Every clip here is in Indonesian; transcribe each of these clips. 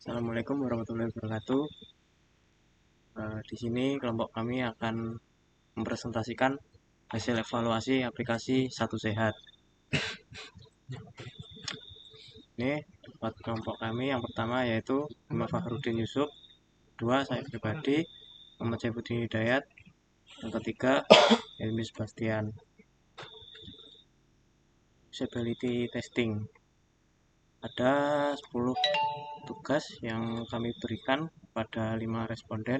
Assalamualaikum warahmatullahi wabarakatuh. Di sini kelompok kami akan mempresentasikan hasil evaluasi aplikasi Satu Sehat. Ini buat kelompok kami yang pertama yaitu Muhammad Fakhruddin Yusuf, kedua saya pribadi Muhammad Saifuddin Hidayat, yang ketiga Helmi Sebastian. Usability testing. Ada 10 tugas yang kami berikan pada 5 responden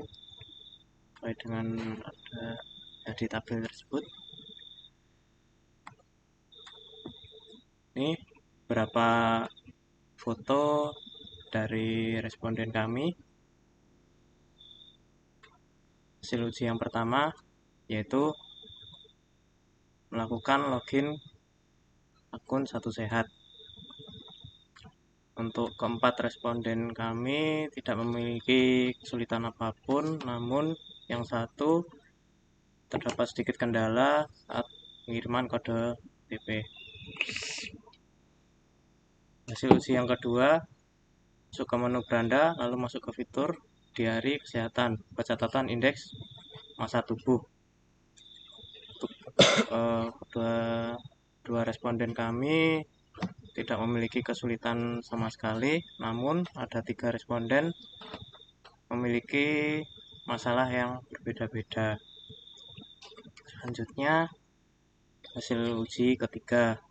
sesuai dengan ada di tabel tersebut. Ini beberapa foto dari responden kami. Hasil uji yang pertama yaitu melakukan login akun Satu Sehat. Untuk keempat responden kami tidak memiliki kesulitan apapun, namun yang satu terdapat sedikit kendala saat pengiriman kode OTP. Hasil uji yang kedua, masuk ke menu beranda, lalu masuk ke fitur diari kesehatan, pencatatan indeks massa tubuh. Untuk kedua responden kami tidak memiliki kesulitan sama sekali, namun ada 3 responden memiliki masalah yang berbeda-beda. Selanjutnya, hasil uji ketiga,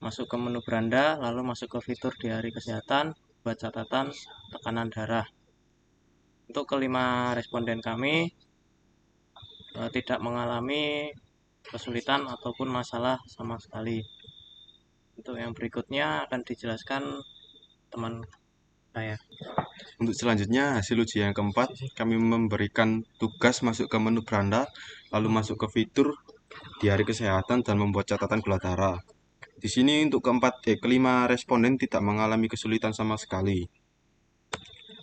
masuk ke menu beranda, lalu masuk ke fitur diari kesehatan, buat catatan tekanan darah. Untuk kelima responden kami tidak mengalami kesulitan ataupun masalah sama sekali. Untuk yang berikutnya akan dijelaskan teman saya. Untuk selanjutnya, hasil uji yang keempat, kami memberikan tugas masuk ke menu beranda, lalu masuk ke fitur diari kesehatan dan membuat catatan gula darah. Di sini untuk kelima responden tidak mengalami kesulitan sama sekali.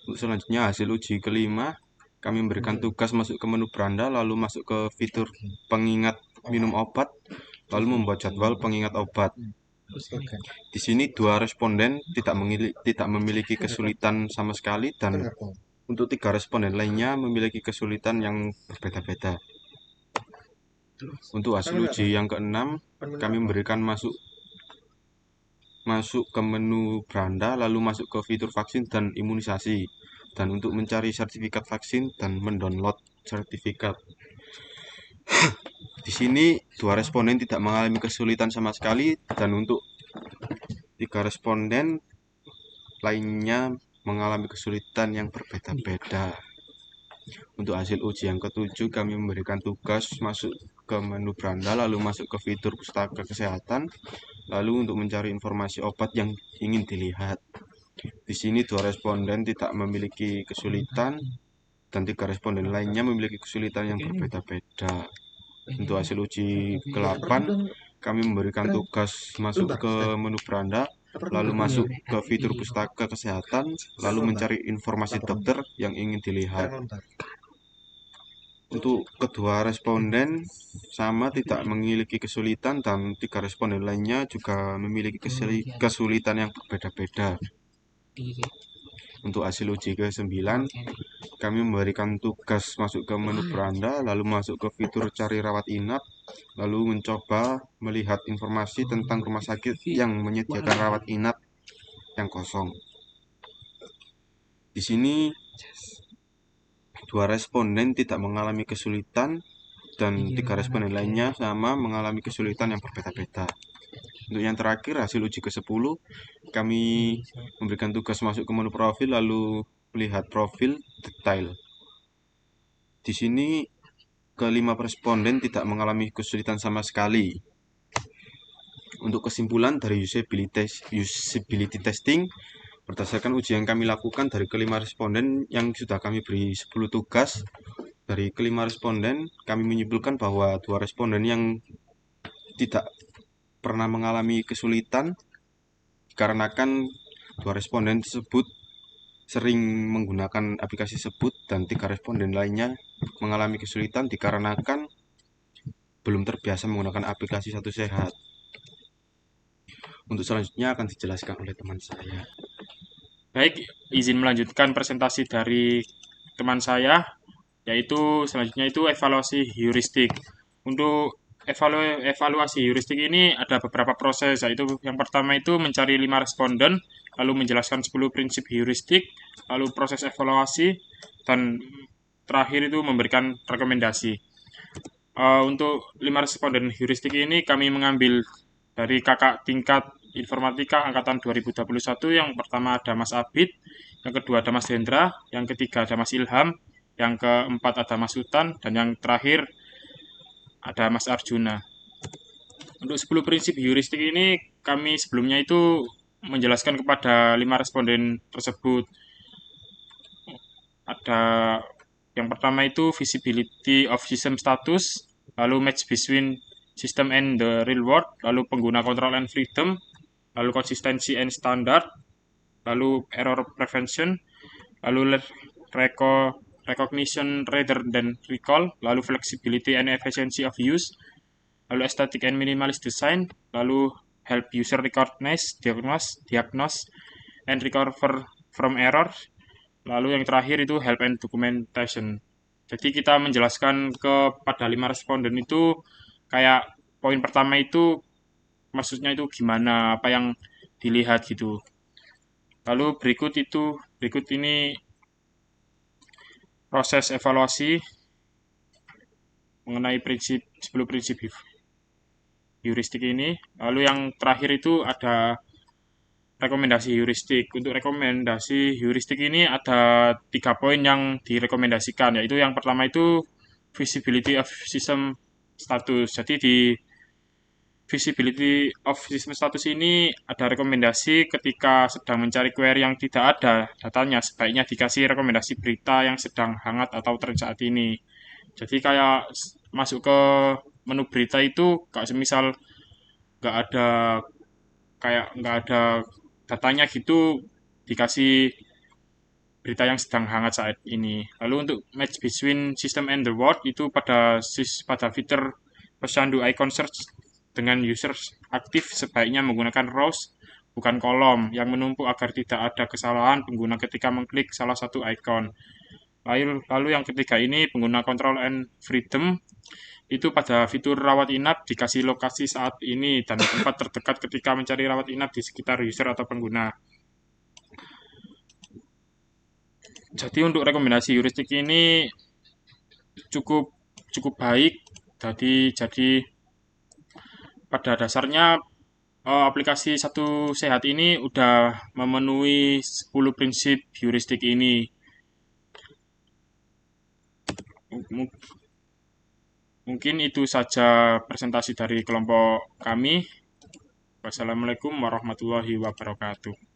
Untuk selanjutnya, hasil uji kelima, kami memberikan tugas masuk ke menu beranda, lalu masuk ke fitur pengingat minum obat, lalu membuat jadwal pengingat obat. Di sini 2 responden tidak memiliki kesulitan sama sekali, dan untuk 3 responden lainnya memiliki kesulitan yang berbeda-beda. Untuk hasil uji yang keenam, kami memberikan masuk ke menu beranda, lalu masuk ke fitur vaksin dan imunisasi, dan untuk mencari sertifikat vaksin dan mendownload sertifikat. Di sini 2 responden tidak mengalami kesulitan sama sekali, dan untuk 3 responden lainnya mengalami kesulitan yang berbeda-beda. Untuk hasil uji yang ketujuh, kami memberikan tugas masuk ke menu beranda, lalu masuk ke fitur pustaka kesehatan, lalu untuk mencari informasi obat yang ingin dilihat. Di sini 2 responden tidak memiliki kesulitan, dan 3 responden lainnya memiliki kesulitan yang berbeda-beda. Untuk hasil uji ke-8, kami memberikan tugas masuk ke menu beranda, lalu masuk ke fitur pustaka kesehatan, lalu mencari informasi dokter yang ingin dilihat. Untuk kedua responden sama tidak memiliki kesulitan, dan 3 responden lainnya juga memiliki kesulitan yang berbeda-beda. Untuk hasil uji ke-9, kami memberikan tugas masuk ke menu beranda, lalu masuk ke fitur cari rawat inap, lalu mencoba melihat informasi tentang rumah sakit yang menyediakan rawat inap yang kosong. Di sini 2 responden tidak mengalami kesulitan, dan 3 responden lainnya sama mengalami kesulitan yang berbeda-beda. Untuk yang terakhir, hasil uji ke-10, kami memberikan tugas masuk ke menu profil, lalu melihat profil detail. Di sini kelima responden tidak mengalami kesulitan sama sekali. Untuk kesimpulan dari usability testing, berdasarkan uji yang kami lakukan dari kelima responden yang sudah kami beri 10 tugas, dari kelima responden kami menyimpulkan bahwa 2 responden yang tidak pernah mengalami kesulitan dikarenakan 2 responden tersebut sering menggunakan aplikasi tersebut, dan 3 responden lainnya mengalami kesulitan dikarenakan belum terbiasa menggunakan aplikasi Satu Sehat. Untuk selanjutnya akan dijelaskan oleh teman saya. Baik, izin melanjutkan presentasi dari teman saya, yaitu selanjutnya itu evaluasi heuristik. Untuk evaluasi heuristik ini ada beberapa proses, yaitu yang pertama itu mencari 5 responden, lalu menjelaskan 10 prinsip heuristik, lalu proses evaluasi, dan terakhir itu memberikan rekomendasi. Untuk 5 responden heuristik ini kami mengambil dari kakak tingkat informatika angkatan 2021. Yang pertama ada Mas Abid, yang kedua ada Mas Hendra, yang ketiga ada Mas Ilham, yang keempat ada Mas Sultan, dan yang terakhir ada Mas Arjuna. Untuk 10 prinsip heuristik ini kami sebelumnya itu menjelaskan kepada 5 responden tersebut. Ada yang pertama itu visibility of system status, lalu match between system and the real world, lalu pengguna control and freedom, lalu konsistensi and standard, lalu error prevention, lalu recognition rather than recall, lalu flexibility and efficiency of use, lalu aesthetic and minimalist design, lalu help user recognize, diagnose, and recover from error, lalu yang terakhir itu help and documentation. Jadi kita menjelaskan kepada 5 responden itu kayak poin pertama itu maksudnya itu gimana, apa yang dilihat gitu. Lalu berikut ini proses evaluasi mengenai 10 prinsip heuristik ini. Lalu yang terakhir itu ada rekomendasi heuristik. Untuk rekomendasi heuristik ini ada 3 poin yang direkomendasikan, yaitu yang pertama itu visibility of system status. Jadi di visibility of system status ini ada rekomendasi ketika sedang mencari query yang tidak ada datanya, sebaiknya dikasih rekomendasi berita yang sedang hangat atau tren saat ini. Jadi kayak masuk ke menu berita itu, kayak semisal nggak ada nggak ada datanya gitu, dikasih berita yang sedang hangat saat ini. Lalu untuk match between system and the world itu pada fitur pesandu icon search dengan user aktif sebaiknya menggunakan rows bukan kolom yang menumpuk agar tidak ada kesalahan pengguna ketika mengklik salah satu icon. Lalu yang ketiga ini pengguna control and freedom itu pada fitur rawat inap dikasih lokasi saat ini dan tempat terdekat ketika mencari rawat inap di sekitar user atau pengguna. Jadi untuk rekomendasi heuristik ini cukup baik. Jadi pada dasarnya aplikasi Satu Sehat ini udah memenuhi 10 prinsip heuristik ini. Mungkin itu saja presentasi dari kelompok kami. Wassalamualaikum warahmatullahi wabarakatuh.